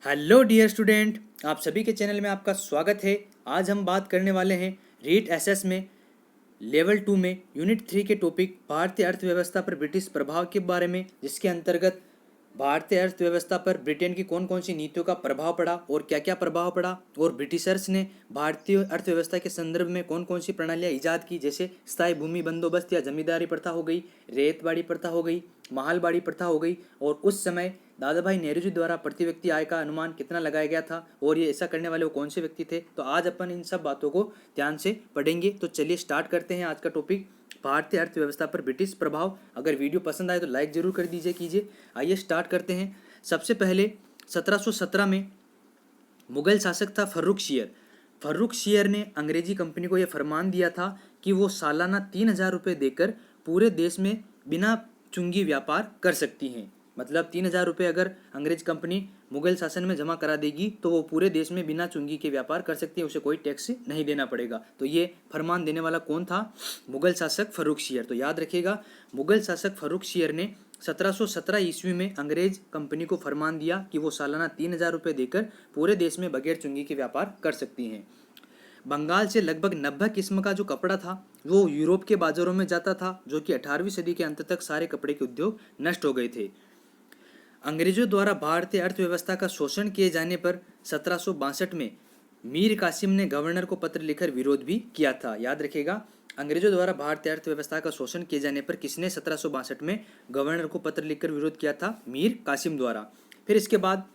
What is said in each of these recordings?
Hello dear student, आप सभी के चैनल में आपका स्वागत है। आज हम बात करने वाले हैं रीट एसएस में लेवल 2 में यूनिट 3 के टॉपिक भारतीय अर्थव्यवस्था पर ब्रिटिश प्रभाव के बारे में, जिसके अंतर्गत भारतीय अर्थव्यवस्था पर ब्रिटेन की कौन कौन सी नीतियों का प्रभाव पड़ा और क्या क्या प्रभाव पड़ा, और ब्रिटिशर्स ने भारतीय अर्थव्यवस्था के संदर्भ में कौन कौन सी प्रणालियाँ ईजाद की, जैसे स्थायी भूमि बंदोबस्त या जमींदारी प्रथा हो गई, रेतबाड़ी प्रथा हो गई, महालबाड़ी प्रथा हो गई, और उस समय दादा भाई नेहरू जी द्वारा प्रति व्यक्ति आय का अनुमान कितना लगाया गया था और ये ऐसा करने वाले वो कौन से व्यक्ति थे। तो आज अपन इन सब बातों को ध्यान से पढ़ेंगे। तो चलिए स्टार्ट करते हैं आज का टॉपिक, भारतीय अर्थव्यवस्था पर ब्रिटिश प्रभाव। अगर वीडियो पसंद आए तो लाइक जरूर कर दीजिए कीजिए। आइए स्टार्ट करते हैं। सबसे पहले 1717 में मुगल शासक था फर्रुख शियर। फर्रुख शियर ने अंग्रेजी कंपनी को यह फरमान दिया था कि वो सालाना 3000 रुपये देकर पूरे देश में बिना चुंगी व्यापार कर सकती हैं। मतलब 3000 रुपये अगर अंग्रेज कंपनी मुगल शासन में जमा करा देगी तो वो पूरे देश में बिना चुंगी के व्यापार कर सकती है, उसे कोई टैक्स नहीं देना पड़ेगा। तो ये फरमान देने वाला कौन था? मुगल शासक फर्रुख शियर। तो याद रखिएगा, मुगल शासक फर्रुख शियर ने 1717 ईस्वी में अंग्रेज कंपनी को फरमान दिया कि वो सालाना 3000 रुपये देकर पूरे देश में बगैर चुंगी के व्यापार कर सकती हैं। बंगाल से लगभग 90 किस्म का जो कपड़ा था वो यूरोप के बाजारों में जाता था, जो कि 18वीं सदी के अंत तक सारे कपड़े के उद्योग नष्ट हो गए थे। अंग्रेजों द्वारा भारतीय अर्थव्यवस्था का शोषण किए जाने पर 1762 में मीर कासिम ने गवर्नर को पत्र लिखकर विरोध भी किया था। याद रखिएगा, अंग्रेजों द्वारा भारतीय अर्थव्यवस्था का शोषण किए जाने पर किसने 1762 में गवर्नर को पत्र लिखकर विरोध किया था? मीर कासिम द्वारा। फिर इसके बाद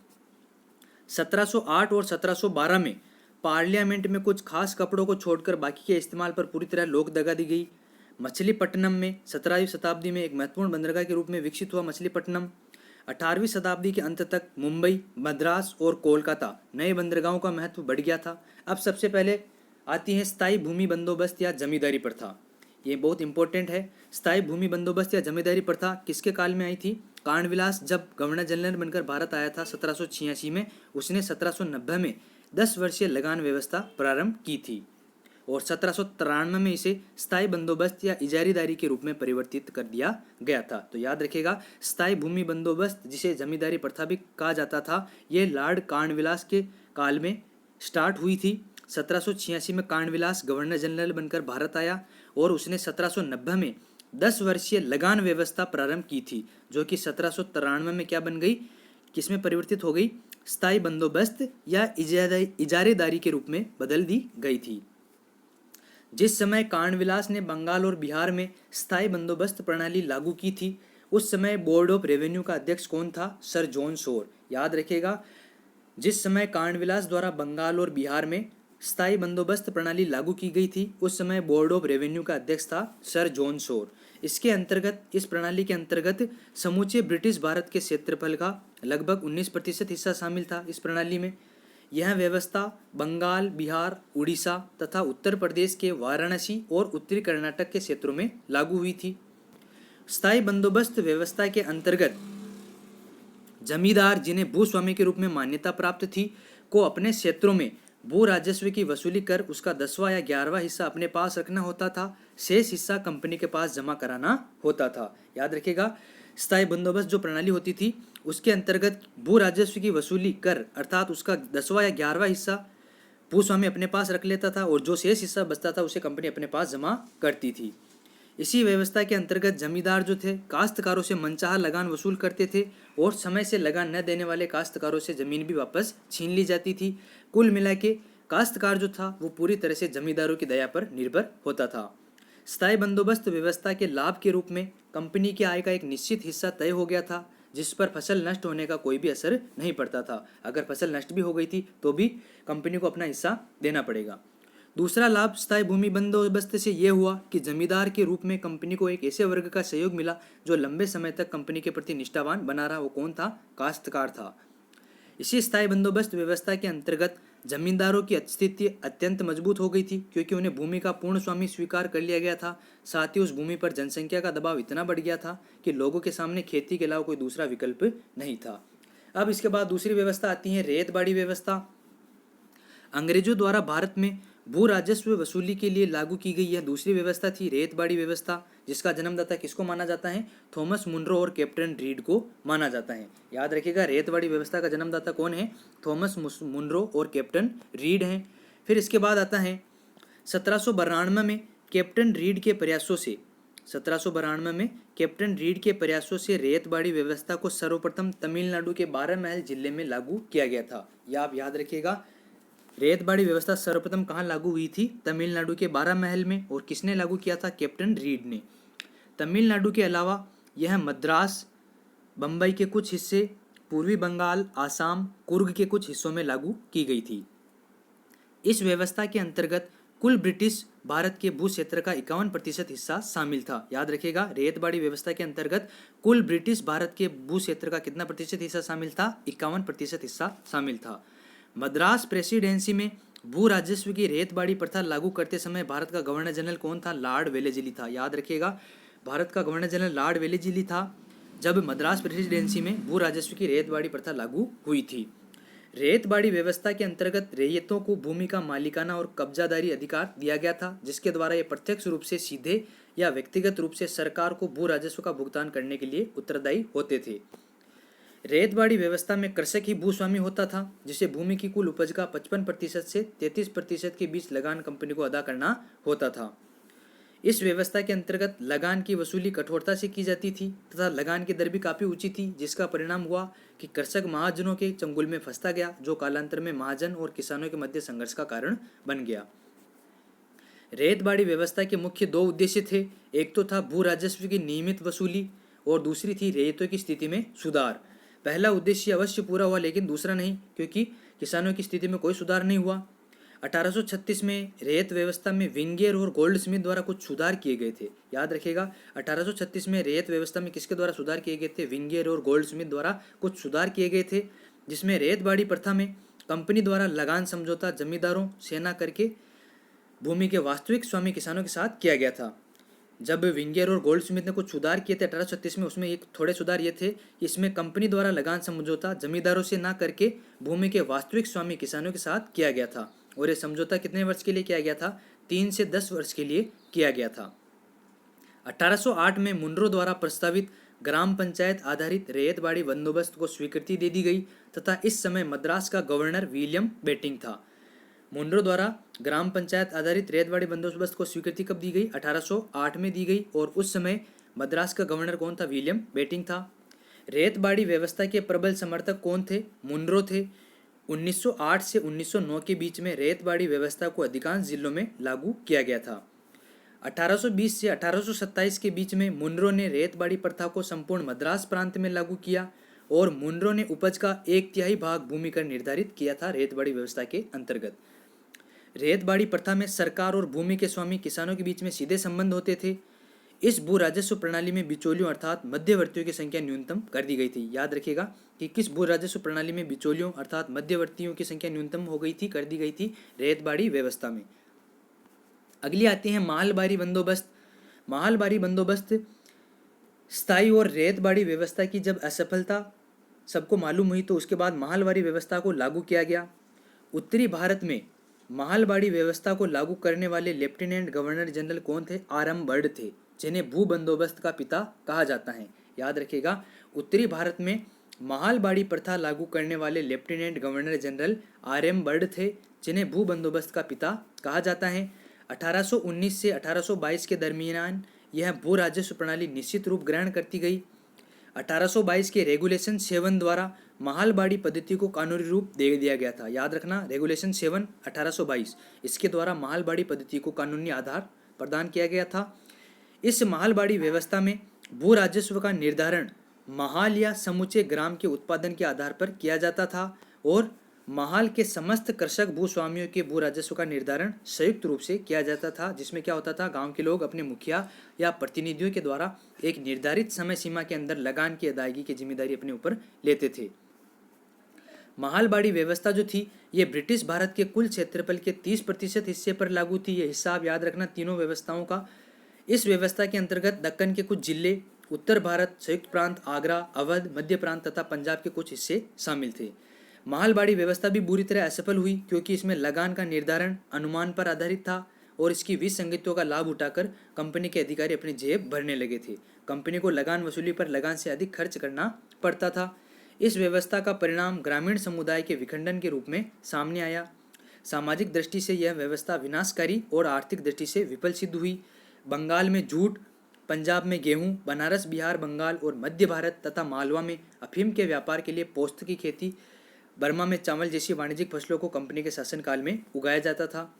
1708 और 1712 में पार्लियामेंट में कुछ खास कपड़ों को छोड़कर बाकी के इस्तेमाल पर पूरी तरह रोक लगा दी गई। मछलीपट्टनम में 17वीं शताब्दी में एक महत्वपूर्ण बंदरगाह के रूप में विकसित हुआ मछलीपट्टनम। 18वीं शताब्दी के अंत तक मुंबई, मद्रास और कोलकाता नए बंदरगाहों का महत्व बढ़ गया था। अब सबसे पहले आती है स्थायी भूमि बंदोबस्त या जमींदारी प्रथा। ये बहुत इंपॉर्टेंट है। स्थायी भूमि बंदोबस्त या जमींदारी प्रथा किसके काल में आई थी? कांडविलास जब गवर्नर जनरल बनकर भारत आया था 1786 में, उसने 1790 में 10 वर्षीय लगान व्यवस्था प्रारंभ की थी और 1793 में इसे स्थायी बंदोबस्त या इजारीदारी के रूप में परिवर्तित कर दिया गया था। तो याद रखिएगा, स्थायी भूमि बंदोबस्त जिसे जमींदारी प्रथा भी कहा जाता था, ये लॉर्ड कांडविलास के काल में स्टार्ट हुई थी। 1786 में कांडविलास गवर्नर जनरल बनकर भारत आया और उसने 1790 में 10 वर्षीय लगान व्यवस्था प्रारंभ की थी, जो कि 1793 में क्या बन गई? किसमें परिवर्तित हो गई? स्थायी बंदोबस्त या इजारेदारी के रूप में बदल दी गई थी। जिस समय कांडविलास ने बंगाल और बिहार में स्थायी बंदोबस्त प्रणाली लागू की थी, उस समय बोर्ड ऑफ रेवेन्यू का अध्यक्ष कौन था? Sir John Shore. याद रखिएगा, जिस समय कांडविलास द्वारा बंगाल और बिहार में स्थायी बंदोबस्त प्रणाली लागू की गई थी, उस समय बोर्ड ऑफ रेवेन्यू का अध्यक्ष था सर जॉन शोर। इसके अंतर्गत, इस प्रणाली के अंतर्गत समूचे ब्रिटिश भारत के क्षेत्रफल का लगभग 19% हिस्सा शामिल था इस प्रणाली में। यह व्यवस्था बंगाल, बिहार, उड़ीसा तथा उत्तर प्रदेश के वाराणसी और उत्तरी कर्नाटक के क्षेत्रों में लागू हुई थी। स्थायी बंदोबस्त व्यवस्था के अंतर्गत जमींदार, जिन्हें भूस्वामी के रूप में मान्यता प्राप्त थी, को अपने क्षेत्रों में भू राजस्व की वसूली कर उसका 10वां या 11वां हिस्सा अपने पास रखना होता था। शेष हिस्सा कंपनी के पास जमा कराना होता था। याद रखिएगा, स्थायी बंदोबस्त जो प्रणाली होती थी उसके अंतर्गत भू राजस्व की वसूली कर, अर्थात उसका 10वां या 11वां हिस्सा भूस्वामी अपने पास रख लेता था और जो शेष हिस्सा बचता था उसे कंपनी अपने पास जमा करती थी। इसी व्यवस्था के अंतर्गत जमींदार जो थे काश्तकारों से मनचाहा लगान वसूल करते थे और समय से लगान न देने वाले काश्तकारों से जमीन भी वापस छीन ली जाती थी। कुल मिला के काश्तकार जो था वो पूरी तरह से जमींदारों की दया पर निर्भर होता था। स्थायी बंदोबस्त व्यवस्था के लाभ के रूप में कंपनी की आय का एक निश्चित हिस्सा तय हो गया था, जिस पर फसल नष्ट होने का कोई भी असर नहीं पड़ता था। अगर फसल नष्ट भी हो गई थी तो भी कंपनी को अपना हिस्सा देना पड़ेगा। दूसरा लाभ स्थायी भूमि बंदोबस्त से यह हुआ कि जमींदार के रूप में कंपनी को एक ऐसे वर्ग का सहयोग मिला जो लंबे समय तक कंपनी के प्रति निष्ठावान बना रहा। वो कौन था? काश्तकार था। इसी स्थायी बंदोबस्त व्यवस्था के अंतर्गत जमींदारों की स्थिति अत्यंत मजबूत हो गई थी, क्योंकि उन्हें भूमि का पूर्ण स्वामी स्वीकार कर लिया गया था। साथ ही उस भूमि पर जनसंख्या का दबाव इतना बढ़ गया था कि लोगों के सामने खेती के अलावा कोई दूसरा विकल्प नहीं था। अब इसके बाद दूसरी व्यवस्था आती है रेतबाड़ी व्यवस्था। अंग्रेजों द्वारा भारत में भू राजस्व वसूली के लिए लागू की गई यह दूसरी व्यवस्था थी रेतबाड़ी व्यवस्था, जिसका जन्मदाता किसको माना जाता है? थॉमस मुनरो और कैप्टन रीड को माना जाता है। याद रखिएगा, रेतबाड़ी व्यवस्था का जन्मदाता कौन है? थॉमस मुनरो और कैप्टन रीड हैं। फिर इसके बाद आता है 1792 में कैप्टन रीड के प्रयासों से 1792 में कैप्टन रीड के प्रयासों से रेतबाड़ी व्यवस्था को सर्वप्रथम तमिलनाडु के 12 महल जिले में लागू किया गया था। यह आप याद रखिएगा, रेतबाड़ी व्यवस्था सर्वप्रथम कहाँ लागू हुई थी? तमिलनाडु के 12 महल में। और किसने लागू किया था? कैप्टन रीड ने। तमिलनाडु के अलावा यह मद्रास, बम्बई के कुछ हिस्से, पूर्वी बंगाल, आसाम, कुर्ग के कुछ हिस्सों में लागू की गई थी। इस व्यवस्था के अंतर्गत कुल ब्रिटिश भारत के भू क्षेत्र का 51% हिस्सा शामिल था। याद रखिएगा, रेतबाड़ी व्यवस्था के अंतर्गत कुल ब्रिटिश भारत के भू क्षेत्र का कितना प्रतिशत हिस्सा शामिल था? 51% हिस्सा शामिल था। मद्रास प्रेसिडेंसी में भू राजस्व की रेतबाड़ी प्रथा लागू करते समय भारत का गवर्नर जनरल कौन था? लॉर्ड वेलेस्ली था। याद रखिएगा, भारत का गवर्नर जनरल लॉर्ड वेलेस्ली था जब मद्रास प्रेसिडेंसी में भू राजस्व की रेतबाड़ी प्रथा लागू हुई थी। रेतबाड़ी व्यवस्था के अंतर्गत रैयतों को भूमि का मालिकाना और कब्जादारी अधिकार दिया गया था, जिसके द्वारा ये प्रत्यक्ष रूप से सीधे या व्यक्तिगत रूप से सरकार को भू राजस्व का भुगतान करने के लिए उत्तरदायी होते थे। रेतबाड़ी व्यवस्था में कृषक ही भूस्वामी होता था, जिसे भूमि की कुल उपज का 55% से 33% के बीच लगान कंपनी को अदा करना होता था। इस व्यवस्था के अंतर्गत लगान की वसूली कठोरता से की जाती थी तथा लगान की दर भी काफ़ी ऊंची थी, जिसका परिणाम हुआ कि कृषक महाजनों के चंगुल में फंसता गया, जो कालांतर में महाजन और किसानों के मध्य संघर्ष का कारण बन गया। रेतबाड़ी व्यवस्था के मुख्य दो उद्देश्य थे। एक तो था भू राजस्व की नियमित वसूली और दूसरी थी रैयतों की स्थिति में सुधार। पहला उद्देश्य अवश्य पूरा हुआ, लेकिन दूसरा नहीं, क्योंकि किसानों की स्थिति में कोई सुधार नहीं हुआ। 1836 में रेत व्यवस्था में विंगेर और गोल्ड स्मिथ द्वारा कुछ सुधार किए गए थे। याद रखिएगा, 1836 में रेत व्यवस्था में किसके द्वारा सुधार किए गए थे? विंगेर और गोल्ड स्मिथ द्वारा कुछ सुधार किए गए थे, जिसमें रेतबाड़ी प्रथा में कंपनी द्वारा लगान समझौता जमींदारों से न करके भूमि के वास्तविक स्वामी किसानों के साथ किया गया था। जब विंगेर और गोल्ड स्मिथ ने कुछ सुधार किए थे 1836 में, उसमें एक थोड़े सुधार ये थे, इसमें कंपनी द्वारा लगान समझौता जमींदारों से ना करके भूमि के वास्तविक स्वामी किसानों के साथ किया गया था। और ये समझौता कितने वर्ष के लिए किया गया था? 3 से 10 वर्ष के लिए किया गया था। 1808 में मुनरो द्वारा प्रस्तावित ग्राम पंचायत आधारित रेतबाड़ी बंदोबस्त को स्वीकृति दे दी गई तथा इस समय मद्रास का गवर्नर विलियम बेटिंग था। मुनरो द्वारा ग्राम पंचायत आधारित रेतबाड़ी बंदोबस्त को स्वीकृति कब दी गई? 1808 में दी गई और उस समय मद्रास का गवर्नर कौन था? विलियम बेटिंग था। रेतबाड़ी व्यवस्था के प्रबल समर्थक कौन थे? मुनरो थे। 1908 से 1909 के बीच में रेतबाड़ी व्यवस्था को अधिकांश जिलों में लागू किया गया था। 1820 से 1827 के बीच में मुनरो ने रेतबाड़ी प्रथा को संपूर्ण मद्रास प्रांत में लागू किया और मुनरो ने उपज का 1/3 भाग भूमि कर निर्धारित किया था रेतबाड़ी व्यवस्था के अंतर्गत। रेतबाड़ी प्रथा में सरकार और भूमि के स्वामी किसानों के बीच में सीधे संबंध होते थे। इस भू राजस्व प्रणाली में बिचौलियों अर्थात मध्यवर्तियों की संख्या न्यूनतम कर दी गई थी। याद रखिएगा कि किस भू राजस्व प्रणाली में बिचौलियों अर्थात मध्यवर्तियों की संख्या न्यूनतम हो गई थी, कर दी गई थी? रेतबाड़ी व्यवस्था में। अगली आती है महलबारी बंदोबस्त। महलबारी बंदोबस्त स्थायी और रेतबाड़ी व्यवस्था की जब असफलता सबको मालूम हुई तो उसके बाद महलबारी व्यवस्था को लागू किया गया। उत्तरी भारत में महलबाड़ी व्यवस्था को लागू करने वाले लेफ्टिनेंट गवर्नर जनरल कौन थे? आरएम बर्ड थे, जिन्हें भू बंदोबस्त का पिता कहा जाता है। याद रखिएगा, उत्तरी भारत में महलबाड़ी प्रथा लागू करने वाले lieutenant governor general RM bird थे, जिन्हें भू बंदोबस्त का पिता कहा जाता है। 1819 से 1822 के दरमियान यह भू राजस्व प्रणाली निश्चित रूप ग्रहण करती गई। 1822 के रेगुलेशन 7 द्वारा महलबाड़ी पद्धति को कानूनी रूप दे दिया गया था। याद रखना, रेगुलेशन 7 1822, इसके द्वारा महलबाड़ी पद्धति को कानूनी आधार प्रदान किया गया था। इस महलबाड़ी व्यवस्था में भू राजस्व का निर्धारण महाल या समूचे ग्राम के उत्पादन के आधार पर किया जाता था और महाल के समस्त कृषक भूस्वामियों के भू राजस्व का निर्धारण संयुक्त रूप से किया जाता था, जिसमें क्या होता था? गांव के लोग अपने मुखिया या प्रतिनिधियों के द्वारा एक निर्धारित समय सीमा के अंदर लगान की अदायगी की जिम्मेदारी अपने ऊपर लेते थे। महलबाड़ी व्यवस्था जो थी ये ब्रिटिश भारत के कुल क्षेत्रफल के 30% हिस्से पर लागू थी। यह हिस्सा आप याद रखना तीनों व्यवस्थाओं का। इस व्यवस्था के अंतर्गत दक्कन के कुछ जिले, उत्तर भारत, संयुक्त प्रांत, आगरा, अवध, मध्य प्रांत तथा पंजाब के कुछ हिस्से शामिल थे। महलबाड़ी व्यवस्था भी बुरी तरह असफल हुई क्योंकि इसमें लगान का निर्धारण अनुमान पर आधारित था और इसकी विसंगतियों का लाभ उठाकर कंपनी के अधिकारी अपनी जेब भरने लगे थे। कंपनी को लगान वसूली पर लगान से अधिक खर्च करना पड़ता था। इस व्यवस्था का परिणाम ग्रामीण समुदाय के विखंडन के रूप में सामने आया। सामाजिक दृष्टि से यह व्यवस्था विनाशकारी और आर्थिक दृष्टि से विफल सिद्ध हुई। बंगाल में जूट, पंजाब में गेहूं, बनारस, बिहार, बंगाल और मध्य भारत तथा मालवा में अफीम के व्यापार के लिए पोस्त की खेती, बर्मा में चावल जैसी वाणिज्यिक फसलों को कंपनी के शासनकाल में उगाया जाता था।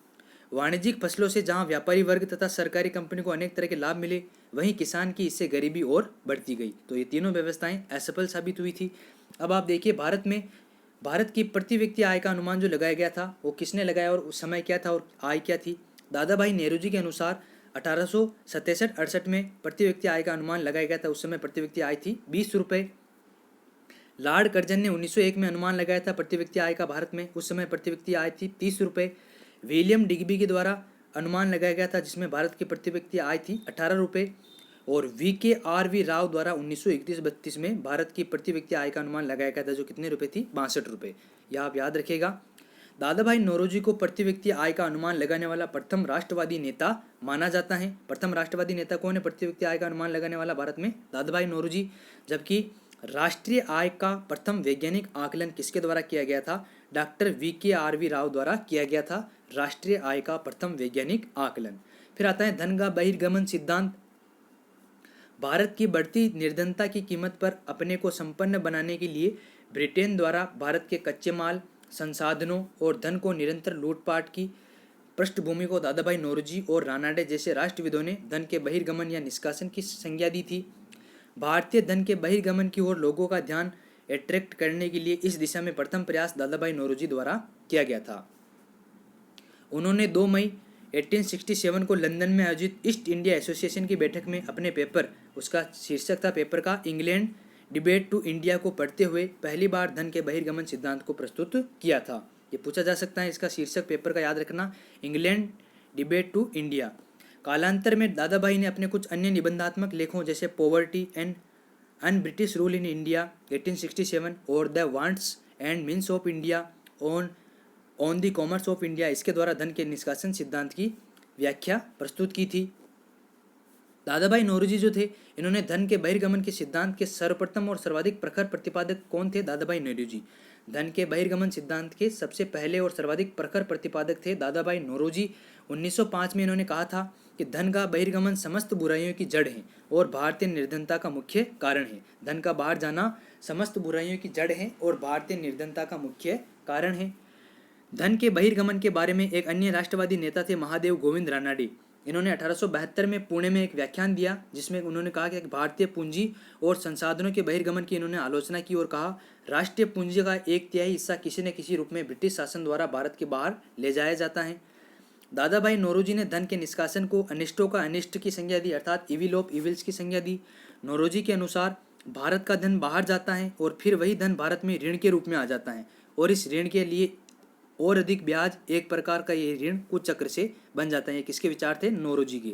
वाणिज्यिक फसलों से जहां व्यापारी वर्ग तथा सरकारी कंपनी को अनेक तरह के लाभ मिले, वहीं किसान की इससे गरीबी और बढ़ती गई। तो ये तीनों व्यवस्थाएं असफल साबित हुई थी। अब आप देखिए, भारत की प्रति व्यक्ति आय का अनुमान जो लगाया गया था वो किसने लगाया और उस समय क्या था और आय क्या थी। दादा भाई नेहरू जी के अनुसार 1867-68 में प्रति व्यक्ति आय का अनुमान लगाया गया था। उस समय प्रति व्यक्ति आय थी 20 रुपये। लॉर्ड कर्जन ने 1901 में अनुमान लगाया था प्रति व्यक्ति आय का भारत में। उस समय प्रति व्यक्ति आय थी 30 रुपये। विलियम डिग्बी के द्वारा अनुमान लगाया गया था जिसमें भारत की प्रति व्यक्ति आय थी 18 रुपये। और VKRV राव द्वारा 1931-32 में भारत की प्रति व्यक्ति आय का अनुमान लगाया गया था जो कितने रुपए थी, 62 रुपये। यह आप याद रखिएगा। दादा भाई नौरोजी को प्रति व्यक्ति आय का अनुमान लगाने वाला प्रथम राष्ट्रवादी नेता माना जाता है। प्रथम राष्ट्रवादी नेता कौन है प्रति व्यक्ति आय का अनुमान लगाने वाला भारत में? दादा भाई नौरोजी। जबकि राष्ट्रीय आय का प्रथम वैज्ञानिक आकलन किसके द्वारा किया गया था? डॉक्टर VKRV राव द्वारा किया गया था राष्ट्रीय आय का प्रथम वैज्ञानिक आकलन। फिर आता है धन का बहिर्गमन सिद्धांत। भारत की बढ़ती निर्धनता की कीमत पर अपने को संपन्न बनाने के लिए ब्रिटेन द्वारा भारत के कच्चे माल, संसाधनों और धन को निरंतर लूटपाट की पृष्ठभूमि को दादा भाई नौरोजी और रानाडे जैसे राष्ट्रविदों ने धन के बहिर्गमन या निष्कासन की संज्ञा दी थी। भारतीय धन के बहिर्गमन की ओर लोगों का ध्यान अट्रैक्ट करने के लिए इस दिशा में प्रथम प्रयास दादा भाई नौरोजी द्वारा किया गया था। उन्होंने 2 मई 1867 को लंदन में आयोजित ईस्ट इंडिया एसोसिएशन की बैठक में अपने पेपर, उसका शीर्षक था पेपर का इंग्लैंड डिबेट टू इंडिया, को पढ़ते हुए पहली बार धन के बहिर्गमन सिद्धांत को प्रस्तुत किया था। ये पूछा जा सकता है, इसका शीर्षक पेपर का याद रखना, इंग्लैंड डिबेट टू इंडिया। कालांतर में दादा भाई ने अपने कुछ अन्य निबंधात्मक लेखों जैसे poverty and un British rule in India 1867 और the wants and means of India on the commerce of India, इसके द्वारा धन के निष्कासन सिद्धांत की व्याख्या प्रस्तुत की थी। दादा भाई नौरोजी जो थे, इन्होंने धन के बहिर्गमन के सिद्धांत के सर्वप्रथम और सर्वाधिक प्रखर प्रतिपादक कौन थे? दादा भाई नौरोजी। धन के बहिर्गमन सिद्धांत के सबसे पहले और सर्वाधिक प्रखर प्रतिपादक थे दादा भाई नौरोजी। 1905 में इन्होंने कहा था कि धन का बहिर्गमन समस्त बुराइयों की जड़ है और भारतीय निर्धनता का मुख्य कारण है। धन का बाहर जाना समस्त बुराइयों की जड़ है और भारतीय निर्धनता का मुख्य कारण है। धन के बहिर्गमन के बारे में एक अन्य राष्ट्रवादी नेता थे महादेव गोविंद रानाडे। इन्होंने 1872 में पुणे में एक व्याख्यान दिया जिसमें उन्होंने कहा कि भारतीय पूंजी और संसाधनों के बहिर्गमन की इन्होंने आलोचना की और कहा राष्ट्रीय पूंजी का 1/3 हिस्सा किसी न किसी रूप में ब्रिटिश शासन द्वारा भारत के बाहर ले जाया जाता है। दादा भाई नौरोजी ने धन के निष्कासन को अनिष्टों का अनिष्ट की संज्ञा दी, अर्थात इविल ऑफ इविल्स की संज्ञा दी। नौरोजी के अनुसार भारत का धन बाहर जाता है और फिर वही धन भारत में ऋण के रूप में आ जाता है और इस ऋण के लिए और अधिक ब्याज, एक प्रकार का ये ऋण कुछ चक्र से बन जाता है। किसके विचार थे? नौरोजी के।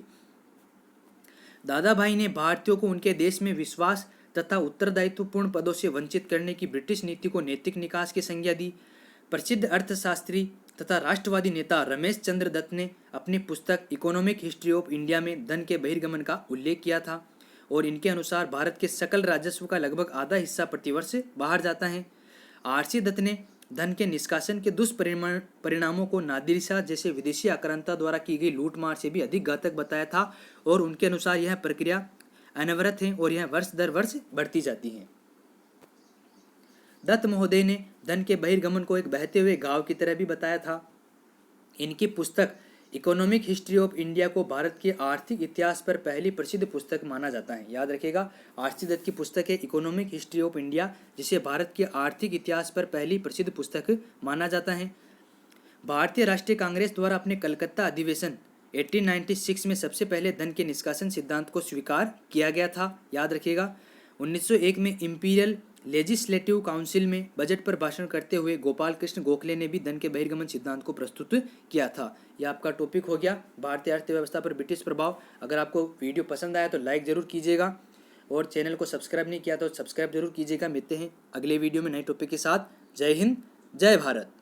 दादा भाई ने भारतीयों को उनके देश में विश्वास तथा उत्तरदायित्वपूर्ण पदों से वंचित करने की ब्रिटिश नीति को नैतिक निकास की संज्ञा दी। प्रसिद्ध अर्थशास्त्री तथा राष्ट्रवादी नेता रमेश चंद्र दत्त ने अपनी पुस्तक इकोनॉमिक हिस्ट्री ऑफ इंडिया में धन के बहिर्गमन का उल्लेख किया था और इनके अनुसार भारत के सकल राजस्व का लगभग आधा हिस्सा प्रतिवर्ष बाहर जाता है। RC दत्त ने धन के निष्कासन के दुष्परिणामों को नादिरशाह जैसे विदेशी आक्रांता द्वारा की गई लूटमार से भी अधिक घातक बताया था और उनके अनुसार यह प्रक्रिया अनवरत है और यह वर्ष दर वर्ष बढ़ती जाती है। दत्त महोदय ने धन के बहिर्गमन को एक बहते हुए गांव की तरह भी बताया था। इनकी पुस्तक इकोनॉमिक हिस्ट्री ऑफ इंडिया को भारत के आर्थिक इतिहास पर पहली प्रसिद्ध पुस्तक माना जाता है। याद रखिएगा, RC दत्त की पुस्तक है इकोनॉमिक हिस्ट्री ऑफ इंडिया, जिसे भारत के आर्थिक इतिहास पर पहली प्रसिद्ध पुस्तक माना जाता है। भारतीय राष्ट्रीय कांग्रेस द्वारा अपने कलकत्ता अधिवेशन 1896 में सबसे पहले धन के निष्कासन सिद्धांत को स्वीकार किया गया था। याद रखिएगा, 1901 में इंपीरियल लेजिस्लेटिव काउंसिल में बजट पर भाषण करते हुए गोपाल कृष्ण गोखले ने भी धन के बहिर्गमन सिद्धांत को प्रस्तुत किया था। यह आपका टॉपिक हो गया भारतीय अर्थव्यवस्था पर ब्रिटिश प्रभाव। अगर आपको वीडियो पसंद आया तो लाइक ज़रूर कीजिएगा और चैनल को सब्सक्राइब नहीं किया तो सब्सक्राइब जरूर कीजिएगा। मिलते हैं अगले वीडियो में नए टॉपिक के साथ। जय हिंद, जय भारत।